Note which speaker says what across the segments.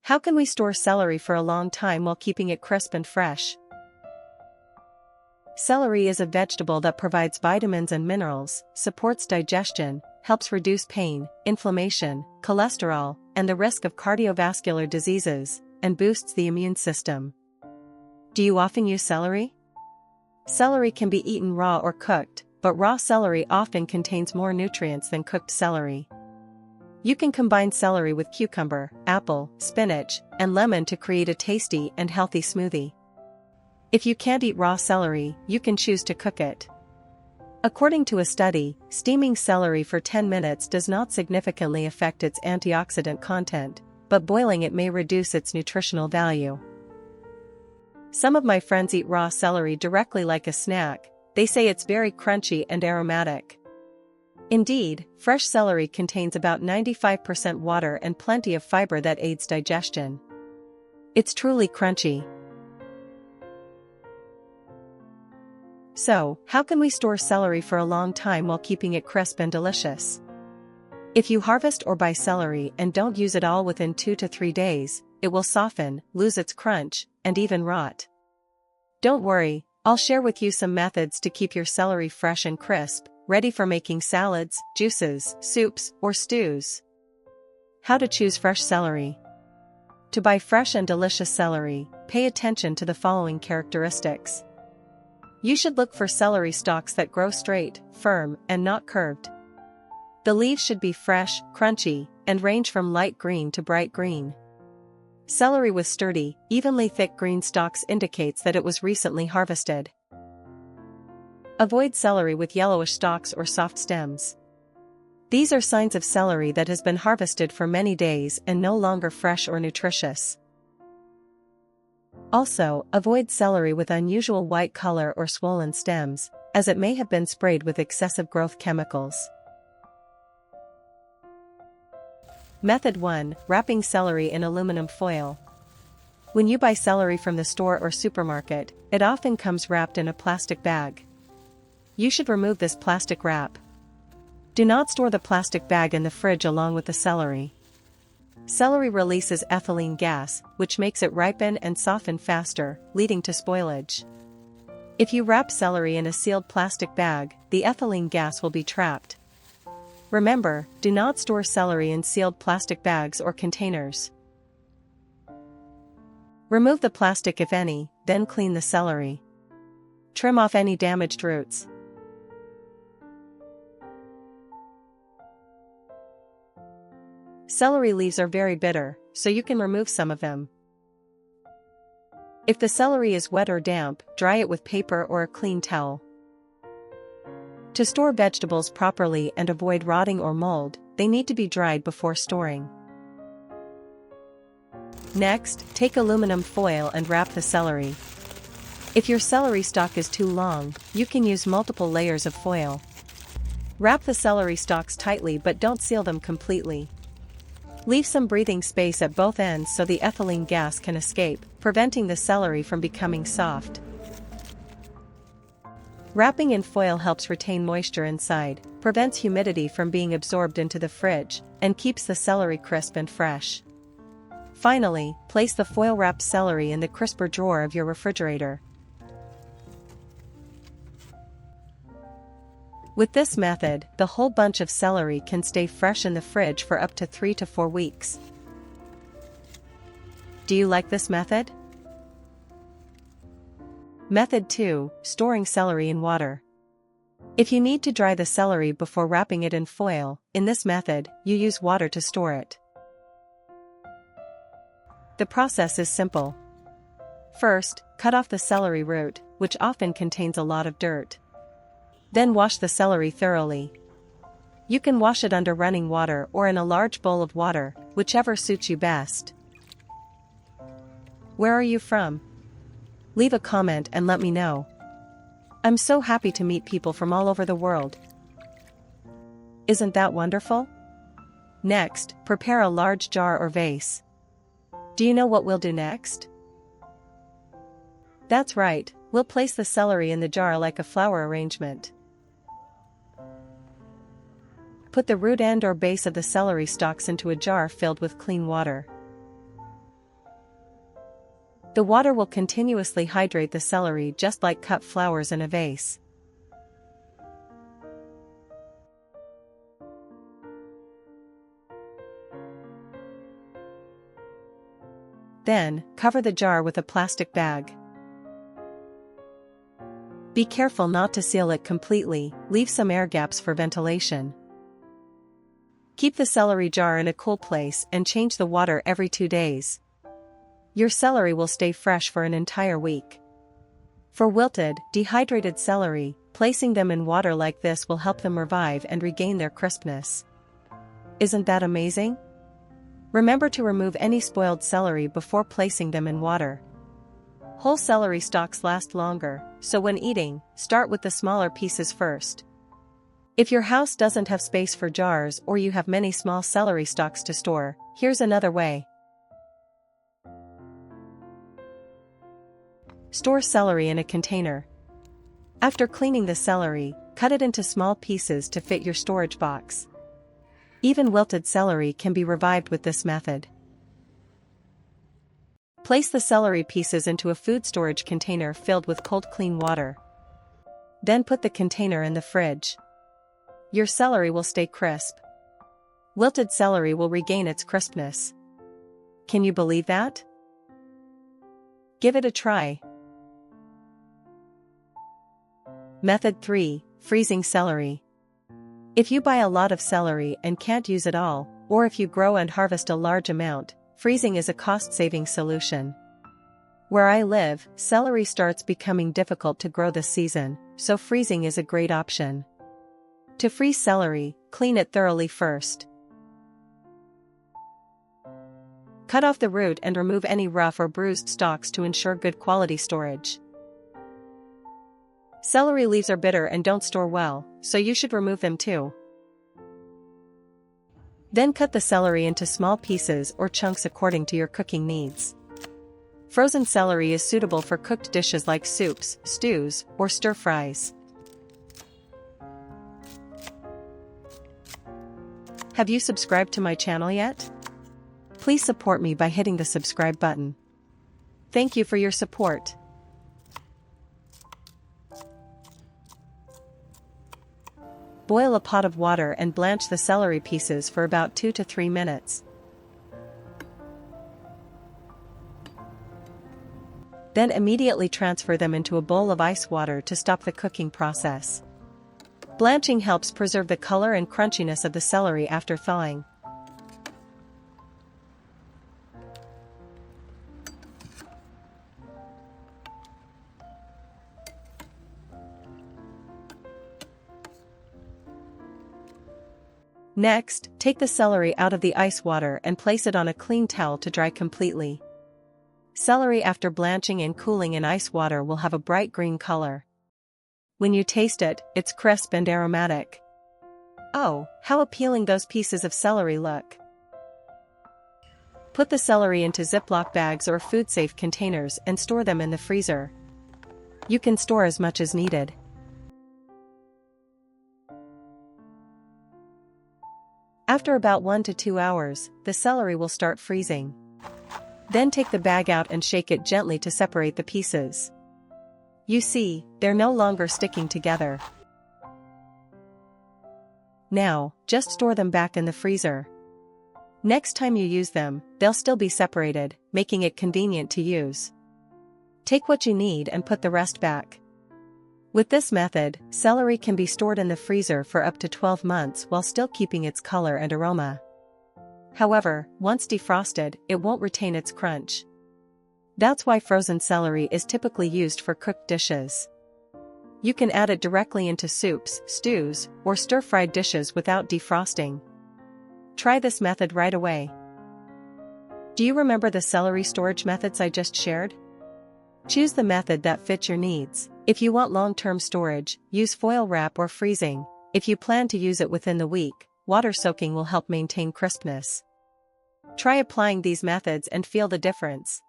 Speaker 1: How can we store celery for a long time while keeping it crisp and fresh? Celery is a vegetable that provides vitamins and minerals, supports digestion, helps reduce pain, inflammation, cholesterol, and the risk of cardiovascular diseases, and boosts the immune system. Do you often use celery? Celery can be eaten raw or cooked, but raw celery often contains more nutrients than cooked celery. You can combine celery with cucumber, apple, spinach, and lemon to create a tasty and healthy smoothie. If you can't eat raw celery, you can choose to cook it. According to a study, steaming celery for 10 minutes does not significantly affect its antioxidant content, but boiling it may reduce its nutritional value. Some of my friends eat raw celery directly like a snack. They say it's very crunchy and aromatic. Indeed, fresh celery contains about 95% water and plenty of fiber that aids digestion. It's truly crunchy. So, how can we store celery for a long time while keeping it crisp and delicious? If you harvest or buy celery and don't use it all within 2 to 3 days, it will soften, lose its crunch, and even rot. Don't worry, I'll share with you some methods to keep your celery fresh and crisp, ready for making salads, juices, soups, or stews. How to choose fresh celery. To buy fresh and delicious celery, pay attention to the following characteristics. You should look for celery stalks that grow straight, firm, and not curved. The leaves should be fresh, crunchy, and range from light green to bright green. Celery with sturdy, evenly thick green stalks indicates that it was recently harvested. Avoid celery with yellowish stalks or soft stems. These are signs of celery that has been harvested for many days and no longer fresh or nutritious. Also, avoid celery with unusual white color or swollen stems, as it may have been sprayed with excessive growth chemicals. Method 1. Wrapping celery in aluminum foil. When you buy celery from the store or supermarket, it often comes wrapped in a plastic bag. You should remove this plastic wrap. Do not store the plastic bag in the fridge along with the celery. Celery releases ethylene gas, which makes it ripen and soften faster, leading to spoilage. If you wrap celery in a sealed plastic bag, the ethylene gas will be trapped. Remember, do not store celery in sealed plastic bags or containers. Remove the plastic if any, then clean the celery. Trim off any damaged roots. Celery leaves are very bitter, so you can remove some of them. If the celery is wet or damp, dry it with paper or a clean towel. To store vegetables properly and avoid rotting or mold, they need to be dried before storing. Next, take aluminum foil and wrap the celery. If your celery stalk is too long, you can use multiple layers of foil. Wrap the celery stalks tightly but don't seal them completely. Leave some breathing space at both ends so the ethylene gas can escape, preventing the celery from becoming soft. Wrapping in foil helps retain moisture inside, prevents humidity from being absorbed into the fridge, and keeps the celery crisp and fresh. Finally, place the foil-wrapped celery in the crisper drawer of your refrigerator. With this method, the whole bunch of celery can stay fresh in the fridge for up to 3 to 4 weeks. Do you like this method? Method 2. Storing celery in water. If you need to dry the celery before wrapping it in foil, in this method, you use water to store it. The process is simple. First, cut off the celery root, which often contains a lot of dirt. Then wash the celery thoroughly. You can wash it under running water or in a large bowl of water, whichever suits you best. Where are you from? Leave a comment and let me know. I'm so happy to meet people from all over the world. Isn't that wonderful? Next, prepare a large jar or vase. Do you know what we'll do next? That's right, we'll place the celery in the jar like a flower arrangement. Put the root end or base of the celery stalks into a jar filled with clean water. The water will continuously hydrate the celery just like cut flowers in a vase. Then, cover the jar with a plastic bag. Be careful not to seal it completely, leave some air gaps for ventilation. Keep the celery jar in a cool place and change the water every 2 days. Your celery will stay fresh for an entire week. For wilted, dehydrated celery, placing them in water like this will help them revive and regain their crispness. Isn't that amazing? Remember to remove any spoiled celery before placing them in water. Whole celery stalks last longer, so when eating, start with the smaller pieces first. If your house doesn't have space for jars or you have many small celery stalks to store, here's another way. Store celery in a container. After cleaning the celery, cut it into small pieces to fit your storage box. Even wilted celery can be revived with this method. Place the celery pieces into a food storage container filled with cold clean water. Then put the container in the fridge. Your celery will stay crisp. Wilted celery will regain its crispness. Can you believe that? Give it a try. Method 3. Freezing celery. If you buy a lot of celery and can't use it all, or if you grow and harvest a large amount, freezing is a cost-saving solution. Where I live, celery starts becoming difficult to grow this season, so freezing is a great option. To freeze celery, clean it thoroughly first. Cut off the root and remove any rough or bruised stalks to ensure good quality storage. Celery leaves are bitter and don't store well, so you should remove them too. Then cut the celery into small pieces or chunks according to your cooking needs. Frozen celery is suitable for cooked dishes like soups, stews, or stir-fries. Have you subscribed to my channel yet? Please support me by hitting the subscribe button. Thank you for your support. Boil a pot of water and blanch the celery pieces for about 2 to 3 minutes. Then immediately transfer them into a bowl of ice water to stop the cooking process. Blanching helps preserve the color and crunchiness of the celery after thawing. Next, take the celery out of the ice water and place it on a clean towel to dry completely. Celery after blanching and cooling in ice water will have a bright green color. When you taste it, it's crisp and aromatic. Oh, how appealing those pieces of celery look! Put the celery into Ziploc bags or food-safe containers and store them in the freezer. You can store as much as needed. After about 1 to 2 hours, the celery will start freezing. Then take the bag out and shake it gently to separate the pieces. You see, they're no longer sticking together. Now, just store them back in the freezer. Next time you use them, they'll still be separated, making it convenient to use. Take what you need and put the rest back. With this method, celery can be stored in the freezer for up to 12 months while still keeping its color and aroma. However, once defrosted, it won't retain its crunch. That's why frozen celery is typically used for cooked dishes. You can add it directly into soups, stews, or stir-fried dishes without defrosting. Try this method right away. Do you remember the celery storage methods I just shared? Choose the method that fits your needs. If you want long-term storage, use foil wrap or freezing. If you plan to use it within the week, water soaking will help maintain crispness. Try applying these methods and feel the difference.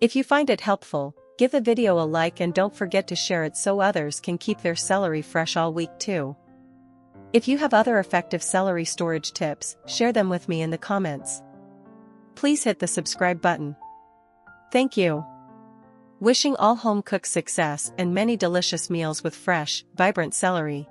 Speaker 1: If you find it helpful, give the video a like and don't forget to share it so others can keep their celery fresh all week too. If you have other effective celery storage tips, share them with me in the comments. Please hit the subscribe button. Thank you. Wishing all home cooks success and many delicious meals with fresh, vibrant celery.